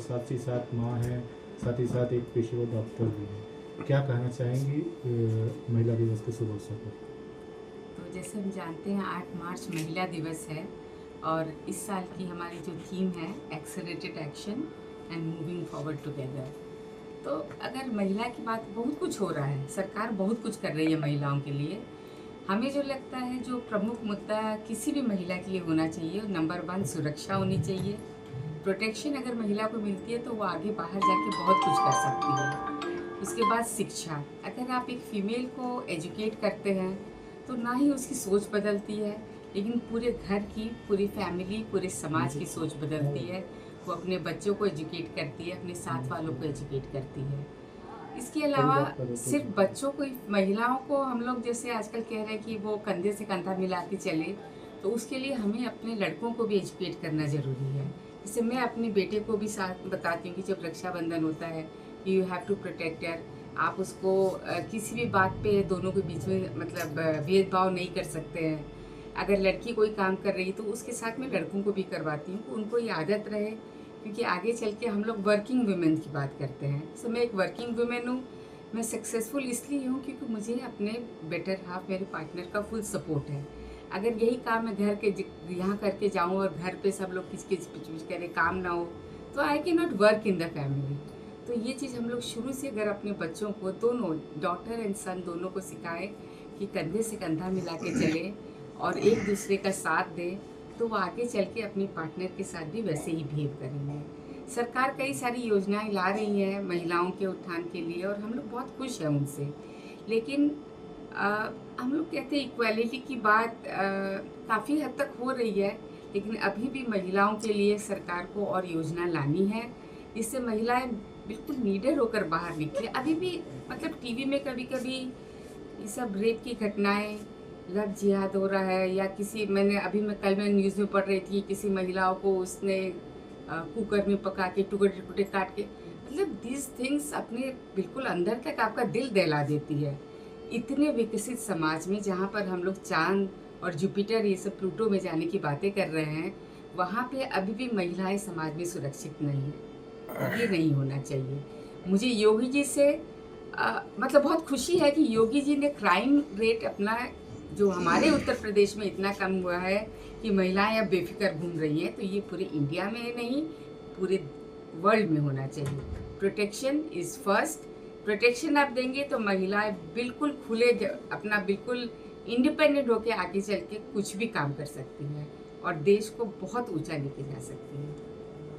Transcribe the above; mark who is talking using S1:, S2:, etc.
S1: साथ ही साथ माँ हैं, साथ ही साथ एक पेशेवर डॉक्टर भी हैं। क्या कहना चाहेंगी महिला दिवस के शुभ अवसर पर?
S2: तो जैसे हम जानते हैं 8 मार्च महिला दिवस है और इस साल की हमारी जो थीम है accelerated action and moving forward together. तो अगर महिला की बात, बहुत कुछ हो रहा है, सरकार बहुत कुछ कर रही है महिलाओं के लिए। हमें जो लगता है जो प्रमुख मुद्दा किसी भी महिला के लिए होना चाहिए, नंबर 1 सुरक्षा होनी चाहिए। प्रोटेक्शन अगर महिला को मिलती है तो वो आगे बाहर जाके बहुत कुछ कर सकती है। उसके बाद शिक्षा, अगर आप एक फीमेल को एजुकेट करते हैं तो ना ही उसकी सोच बदलती है, लेकिन पूरे घर की, पूरी फैमिली, पूरे समाज की सोच बदलती है। वो अपने बच्चों को एजुकेट करती है, अपने साथ वालों को एजुकेट करती है। इसके अलावा सिर्फ बच्चों को, महिलाओं को हम लोग जैसे आजकल कह रहे हैं कि वो कंधे से कंधा मिला के चले, तो उसके लिए हमें अपने लड़कों को भी एजुकेट करना ज़रूरी है। जैसे मैं अपने बेटे को भी साथ बताती हूँ कि जब रक्षाबंधन होता है, you have to protect her. आप उसको किसी भी बात पे दोनों के बीच में मतलब भेदभाव नहीं कर सकते हैं। अगर लड़की कोई काम कर रही है तो उसके साथ में लड़कों को भी करवाती हूँ, उनको ये आदत रहे, क्योंकि आगे चल के हम लोग वर्किंग वुमेन की बात करते हैं। सो मैं एक वर्किंग वुमेन हूँ। मैं सक्सेसफुल इसलिए हूँ क्योंकि मुझे अपने बेटर हाफ, मेरे पार्टनर का फुल सपोर्ट है। अगर यही काम मैं घर के यहाँ करके जाऊँ और घर पे सब लोग किच किच पिच पिच करें, काम ना हो, तो I can not work in the family. तो ये चीज़ हम लोग शुरू से अगर अपने बच्चों को, दोनों डॉटर एंड सन दोनों को सिखाएं कि कंधे से कंधा मिला के चले और एक दूसरे का साथ दें, तो वो आगे चल के अपनी पार्टनर के साथ भी वैसे ही बिहेव करेंगे। सरकार कई सारी योजनाएं ला रही है महिलाओं के उत्थान के लिए और हम लोग बहुत खुश हैं उनसे। लेकिन हम लोग कहते हैं इक्वालिटी की बात काफ़ी हद तक हो रही है, लेकिन अभी भी महिलाओं के लिए सरकार को और योजना लानी है, जिससे महिलाएं बिल्कुल नीडर होकर बाहर निकले। अभी भी मतलब टीवी में कभी कभी ये सब रेप की घटनाएं, लव जिहाद हो रहा है, या किसी, कल मैं न्यूज़ में पढ़ रही थी किसी महिलाओं को उसने कुकर में पका के टुकड़े टुकड़े काट के, मतलब दिस थिंग्स अपने बिल्कुल अंदर तक आपका दिल दहला देती है। इतने विकसित समाज में जहाँ पर हम लोग चांद और जुपिटर, ये सब प्लूटो में जाने की बातें कर रहे हैं, वहाँ पे अभी भी महिलाएं समाज में सुरक्षित नहीं है। ये नहीं होना चाहिए। मुझे योगी जी से मतलब बहुत खुशी है कि योगी जी ने क्राइम रेट अपना, जो हमारे उत्तर प्रदेश में इतना कम हुआ है कि महिलाएं अब बेफिक्र घूम रही हैं, तो ये पूरे इंडिया में नहीं, पूरे वर्ल्ड में होना चाहिए। Protection is first. प्रोटेक्शन आप देंगे तो महिलाएं बिल्कुल अपना बिल्कुल इंडिपेंडेंट होकर आगे चल के कुछ भी काम कर सकती हैं और देश को बहुत ऊंचा लेके जा सकती हैं।